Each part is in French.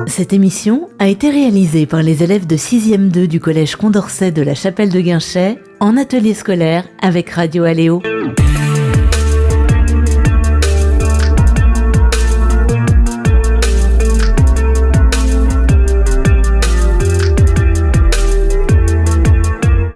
Cette émission a été réalisée par les élèves de 6e 2 du collège Condorcet de la Chapelle de Guinchay en atelier scolaire avec Radio Aléo.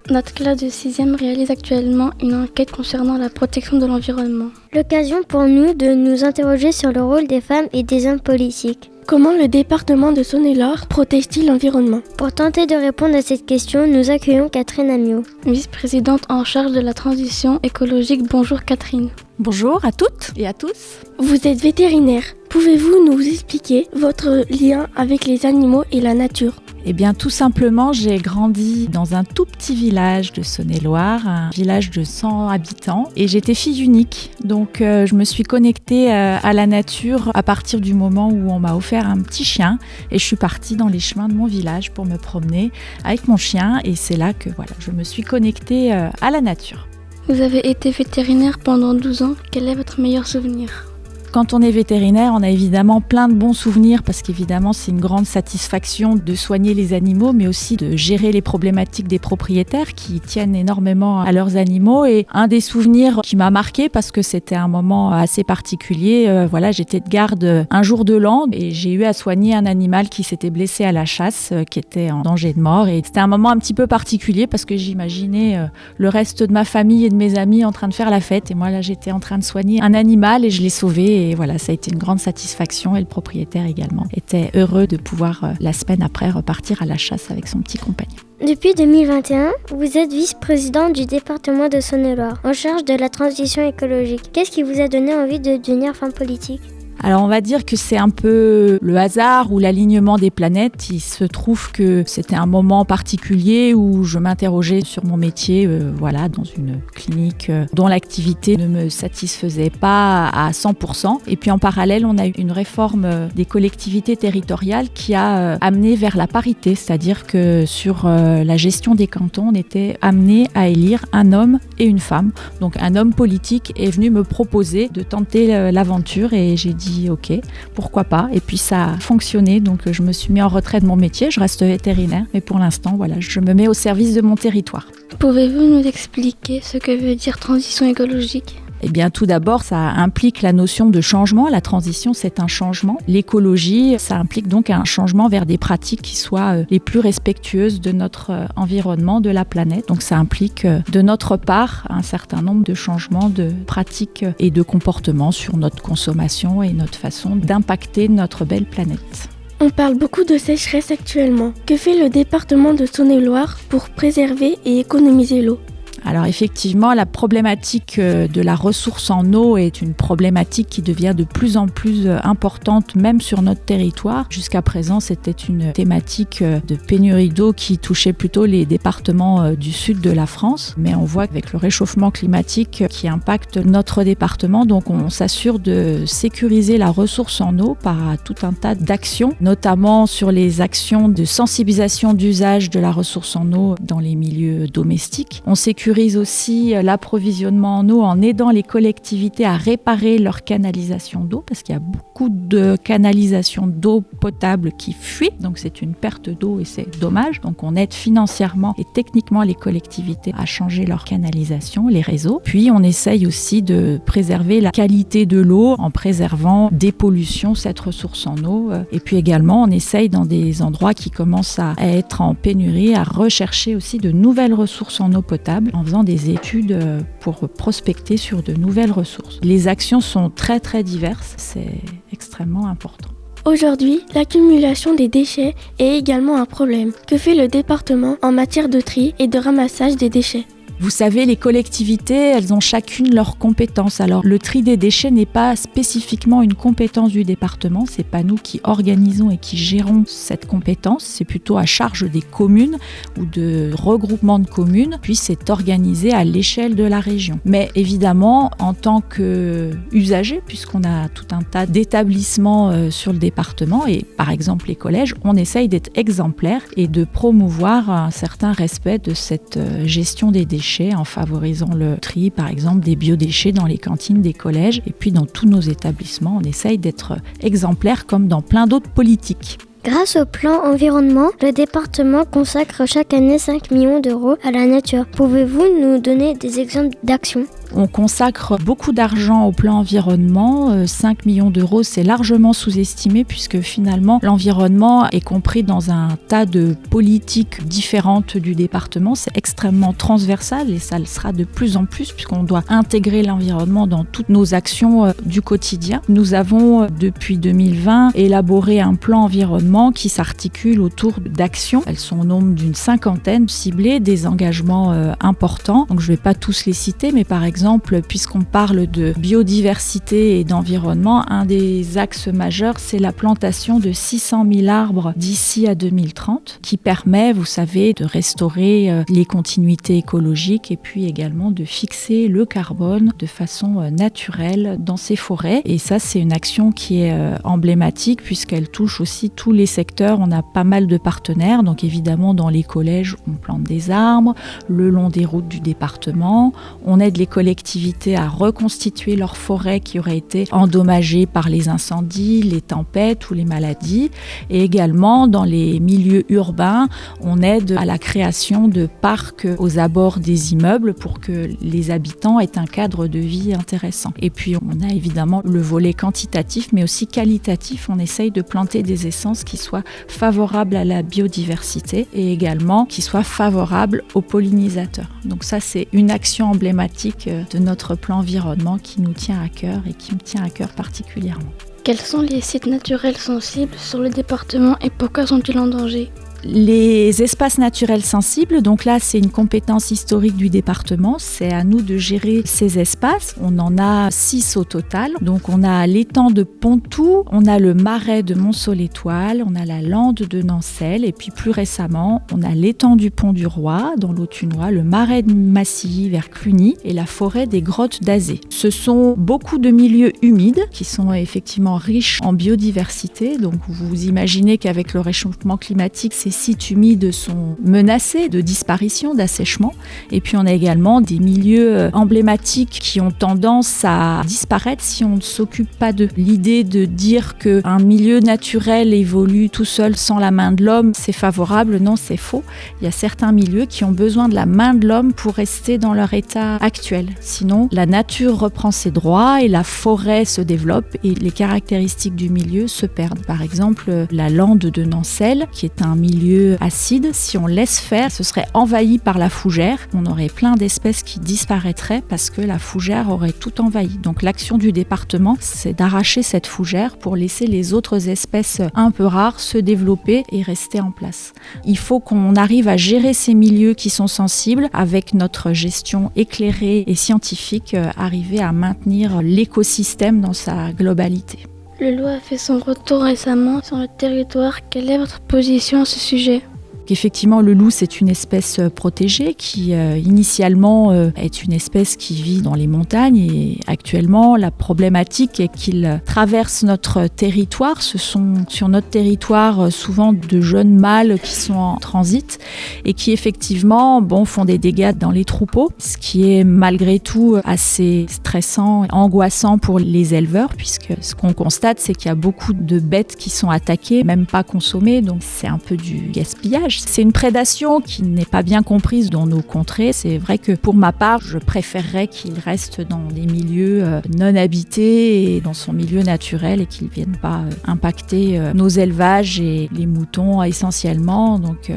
Notre classe de 6e réalise actuellement une enquête concernant la protection de l'environnement. L'occasion pour nous de nous interroger sur le rôle des femmes et des hommes politiques. Comment le département de Saône-et-Loire protège-t-il l'environnement ? Pour tenter de répondre à cette question, nous accueillons Catherine Amiot, vice-présidente en charge de la transition écologique. Bonjour Catherine. Bonjour à toutes et à tous. Vous êtes vétérinaire. Pouvez-vous nous expliquer votre lien avec les animaux et la nature ? Eh bien, tout simplement, j'ai grandi dans un tout petit village de Saône-et-Loire, un village de 100 habitants, et j'étais fille unique. Donc, je me suis connectée à la nature à partir du moment où on m'a offert un petit chien, et je suis partie dans les chemins de mon village pour me promener avec mon chien, et c'est là que je me suis connectée à la nature. Vous avez été vétérinaire pendant 12 ans. Quel est votre meilleur souvenir ? Quand on est vétérinaire, on a évidemment plein de bons souvenirs parce qu'évidemment, c'est une grande satisfaction de soigner les animaux, mais aussi de gérer les problématiques des propriétaires qui tiennent énormément à leurs animaux. Et un des souvenirs qui m'a marqué parce que c'était un moment assez particulier, j'étais de garde un jour de l'an et j'ai eu à soigner un animal qui s'était blessé à la chasse, qui était en danger de mort. Et c'était un moment un petit peu particulier parce que j'imaginais le reste de ma famille et de mes amis en train de faire la fête. Et moi, là, j'étais en train de soigner un animal et je l'ai sauvé. Et voilà, ça a été une grande satisfaction et le propriétaire également était heureux de pouvoir la semaine après repartir à la chasse avec son petit compagnon. Depuis 2021, vous êtes vice-présidente du département de Saône-et-Loire, en charge de la transition écologique. Qu'est-ce qui vous a donné envie de devenir femme politique ? Alors on va dire que c'est un peu le hasard ou l'alignement des planètes. Il se trouve que c'était un moment particulier où je m'interrogeais sur mon métier, dans une clinique dont l'activité ne me satisfaisait pas à 100%. Et puis en parallèle, on a eu une réforme des collectivités territoriales qui a amené vers la parité, c'est-à-dire que sur la gestion des cantons, on était amené à élire un homme et une femme. Donc un homme politique est venu me proposer de tenter l'aventure et j'ai dit ok, pourquoi pas, et puis ça a fonctionné, donc je me suis mis en retrait de mon métier, je reste vétérinaire, mais pour l'instant, je me mets au service de mon territoire. Pouvez-vous nous expliquer ce que veut dire transition écologique ? Eh bien, tout d'abord, ça implique la notion de changement. La transition, c'est un changement. L'écologie, ça implique donc un changement vers des pratiques qui soient les plus respectueuses de notre environnement, de la planète. Donc, ça implique de notre part un certain nombre de changements de pratiques et de comportements sur notre consommation et notre façon d'impacter notre belle planète. On parle beaucoup de sécheresse actuellement. Que fait le département de Saône-et-Loire pour préserver et économiser l'eau ? Alors effectivement, la problématique de la ressource en eau est une problématique qui devient de plus en plus importante, même sur notre territoire. Jusqu'à présent, c'était une thématique de pénurie d'eau qui touchait plutôt les départements du sud de la France. Mais on voit qu'avec le réchauffement climatique qui impacte notre département, donc on s'assure de sécuriser la ressource en eau par tout un tas d'actions, notamment sur les actions de sensibilisation d'usage de la ressource en eau dans les milieux domestiques. On sécurise aussi l'approvisionnement en eau en aidant les collectivités à réparer leur canalisation d'eau parce qu'il y a beaucoup de canalisations d'eau potable qui fuient, donc c'est une perte d'eau et c'est dommage. Donc on aide financièrement et techniquement les collectivités à changer leur canalisation, les réseaux. Puis on essaye aussi de préserver la qualité de l'eau en préservant des pollutions, cette ressource en eau. Et puis également on essaye dans des endroits qui commencent à être en pénurie à rechercher aussi de nouvelles ressources en eau potable en faisant des études pour prospecter sur de nouvelles ressources. Les actions sont très très diverses, c'est extrêmement important. Aujourd'hui, l'accumulation des déchets est également un problème. Que fait le département en matière de tri et de ramassage des déchets ? Vous savez, les collectivités, elles ont chacune leurs compétences. Alors, le tri des déchets n'est pas spécifiquement une compétence du département. C'est pas nous qui organisons et qui gérons cette compétence. C'est plutôt à charge des communes ou de regroupements de communes. Puis, c'est organisé à l'échelle de la région. Mais évidemment, en tant qu'usager, puisqu'on a tout un tas d'établissements sur le département, et par exemple les collèges, on essaye d'être exemplaires et de promouvoir un certain respect de cette gestion des déchets déchets en favorisant le tri, par exemple, des biodéchets dans les cantines des collèges. Et puis dans tous nos établissements, on essaye d'être exemplaires comme dans plein d'autres politiques. Grâce au plan environnement, le département consacre chaque année 5 millions d'euros à la nature. Pouvez-vous nous donner des exemples d'actions ? On consacre beaucoup d'argent au plan environnement. 5 millions d'euros, c'est largement sous-estimé puisque finalement, l'environnement est compris dans un tas de politiques différentes du département. C'est extrêmement transversal et ça le sera de plus en plus puisqu'on doit intégrer l'environnement dans toutes nos actions du quotidien. Nous avons, depuis 2020, élaboré un plan environnement qui s'articule autour d'actions. Elles sont au nombre d'une 50aine ciblées, des engagements importants. Donc je ne vais pas tous les citer, mais par exemple, puisqu'on parle de biodiversité et d'environnement, un des axes majeurs, c'est la plantation de 600 000 arbres d'ici à 2030, qui permet, vous savez, de restaurer les continuités écologiques et puis également de fixer le carbone de façon naturelle dans ces forêts. Et ça, c'est une action qui est emblématique puisqu'elle touche aussi tous les secteurs. On a pas mal de partenaires, donc évidemment dans les collèges, on plante des arbres, le long des routes du département, on aide les collectivités à reconstituer leurs forêts qui auraient été endommagées par les incendies, les tempêtes ou les maladies. Et également, dans les milieux urbains, on aide à la création de parcs aux abords des immeubles pour que les habitants aient un cadre de vie intéressant. Et puis, on a évidemment le volet quantitatif, mais aussi qualitatif. On essaye de planter des essences qui soient favorables à la biodiversité et également qui soient favorables aux pollinisateurs. Donc ça, c'est une action emblématique de notre plan environnement qui nous tient à cœur et qui me tient à cœur particulièrement. Quels sont les sites naturels sensibles sur le département et pourquoi sont-ils en danger ? Les espaces naturels sensibles, donc là c'est une compétence historique du département, c'est à nous de gérer ces espaces. On en a 6 au total, donc on a l'étang de Pontoux, on a le marais de Montceau-l'Étoile, on a la lande de Nancelle et puis plus récemment on a l'étang du Pont du Roi dans l'Autunois, le marais de Massy vers Cluny et la forêt des grottes d'Azé. Ce sont beaucoup de milieux humides qui sont effectivement riches en biodiversité, donc vous imaginez qu'avec le réchauffement climatique, ces sites humides sont menacés de disparition, d'assèchement. Et puis on a également des milieux emblématiques qui ont tendance à disparaître si on ne s'occupe pas d'eux. L'idée de dire qu'un milieu naturel évolue tout seul sans la main de l'homme, c'est favorable, non, c'est faux. Il y a certains milieux qui ont besoin de la main de l'homme pour rester dans leur état actuel. Sinon, la nature reprend ses droits et la forêt se développe et les caractéristiques du milieu se perdent. Par exemple, la lande de Nancelle, qui est un milieu acide, si on laisse faire, ce serait envahi par la fougère. On aurait plein d'espèces qui disparaîtraient parce que la fougère aurait tout envahi. Donc l'action du département, c'est d'arracher cette fougère pour laisser les autres espèces un peu rares se développer et rester en place. Il faut qu'on arrive à gérer ces milieux qui sont sensibles avec notre gestion éclairée et scientifique, arriver à maintenir l'écosystème dans sa globalité. Le loup a fait son retour récemment sur le territoire. Quelle est votre position à ce sujet ? Effectivement, le loup, c'est une espèce protégée qui, initialement, est une espèce qui vit dans les montagnes. Et actuellement, la problématique est qu'il traverse notre territoire. Ce sont sur notre territoire souvent de jeunes mâles qui sont en transit et qui, effectivement, font des dégâts dans les troupeaux, ce qui est malgré tout assez stressant et angoissant pour les éleveurs, puisque ce qu'on constate, c'est qu'il y a beaucoup de bêtes qui sont attaquées, même pas consommées. Donc, c'est un peu du gaspillage. C'est une prédation qui n'est pas bien comprise dans nos contrées. C'est vrai que pour ma part, je préférerais qu'il reste dans des milieux non habités et dans son milieu naturel et qu'il ne vienne pas impacter nos élevages et les moutons essentiellement. Donc,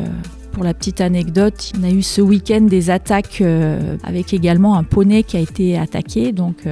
pour la petite anecdote, on a eu ce week-end des attaques avec également un poney qui a été attaqué. Donc,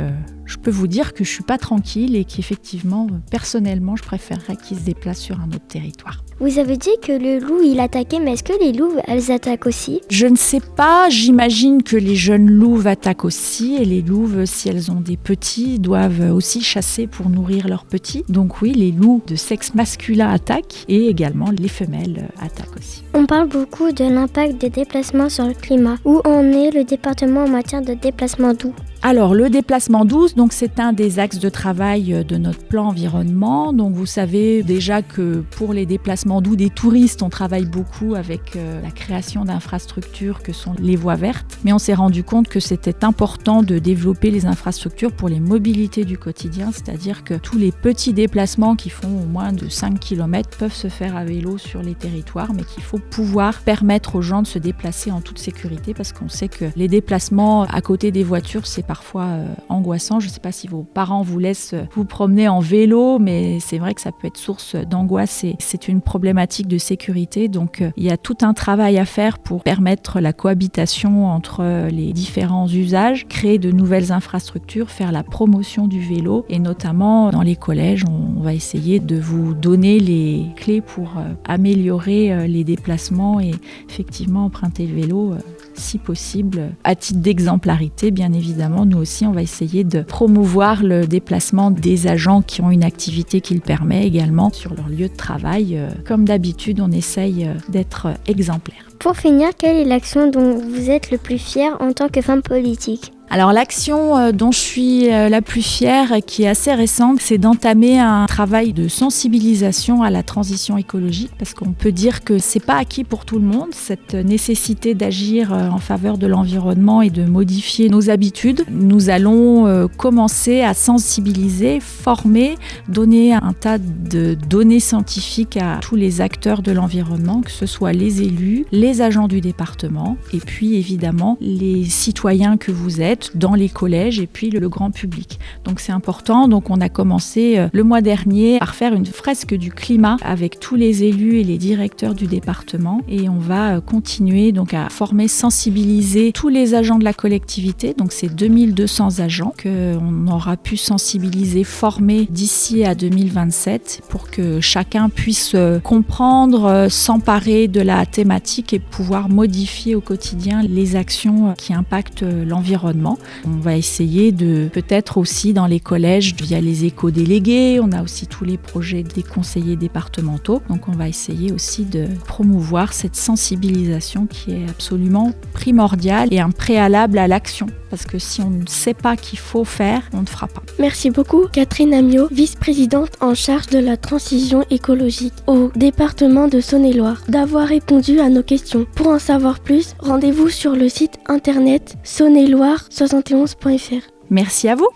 je peux vous dire que je ne suis pas tranquille et qu'effectivement, personnellement, je préférerais qu'il se déplace sur un autre territoire. Vous avez dit que le loup, il attaquait, mais est-ce que les louves, elles attaquent aussi ? Je ne sais pas, j'imagine que les jeunes louves attaquent aussi et les louves, si elles ont des petits, doivent aussi chasser pour nourrir leurs petits. Donc oui, les loups de sexe masculin attaquent et également les femelles attaquent aussi. On parle beaucoup de l'impact des déplacements sur le climat. Où en est le département en matière de déplacement doux ? Alors, le déplacement doux, Donc c'est un des axes de travail de notre plan environnement. Donc vous savez déjà que pour les déplacements doux des touristes, on travaille beaucoup avec la création d'infrastructures que sont les voies vertes. Mais on s'est rendu compte que c'était important de développer les infrastructures pour les mobilités du quotidien, c'est-à-dire que tous les petits déplacements qui font au moins de 5 km peuvent se faire à vélo sur les territoires, mais qu'il faut pouvoir permettre aux gens de se déplacer en toute sécurité, parce qu'on sait que les déplacements à côté des voitures, c'est parfois angoissant. Je ne sais pas si vos parents vous laissent vous promener en vélo, mais c'est vrai que ça peut être source d'angoisse et c'est une problématique de sécurité. Donc il y a tout un travail à faire pour permettre la cohabitation entre les différents usages, créer de nouvelles infrastructures, faire la promotion du vélo, et notamment dans les collèges, on va essayer de vous donner les clés pour améliorer les déplacements et effectivement emprunter le vélo si possible. À titre d'exemplarité, bien évidemment, nous aussi, on va essayer de promouvoir le déplacement des agents qui ont une activité qui le permet également sur leur lieu de travail. Comme d'habitude, on essaye d'être exemplaire. Pour finir, quelle est l'action dont vous êtes le plus fière en tant que femme politique ? Alors l'action dont je suis la plus fière et qui est assez récente, c'est d'entamer un travail de sensibilisation à la transition écologique, parce qu'on peut dire que c'est pas acquis pour tout le monde, cette nécessité d'agir en faveur de l'environnement et de modifier nos habitudes. Nous allons commencer à sensibiliser, former, donner un tas de données scientifiques à tous les acteurs de l'environnement, que ce soit les élus, les agents du département et puis évidemment les citoyens que vous êtes dans les collèges et puis le grand public. Donc c'est important. Donc on a commencé le mois dernier par faire une fresque du climat avec tous les élus et les directeurs du département, et on va continuer donc à former, sensibiliser tous les agents de la collectivité. Donc c'est 2200 agents qu'on aura pu sensibiliser, former d'ici à 2027 pour que chacun puisse comprendre, s'emparer de la thématique et pouvoir modifier au quotidien les actions qui impactent l'environnement. On va essayer de peut-être aussi dans les collèges via les éco-délégués, on a aussi tous les projets des conseillers départementaux, donc on va essayer aussi de promouvoir cette sensibilisation qui est absolument primordiale et un préalable à l'action, parce que si on ne sait pas qu'il faut faire, on ne fera pas. Merci beaucoup Catherine Amiot, vice-présidente en charge de la transition écologique au département de Saône-et-Loire, d'avoir répondu à nos questions. Pour en savoir plus, rendez-vous sur le site internet saône-et-loire71.fr. Merci à vous.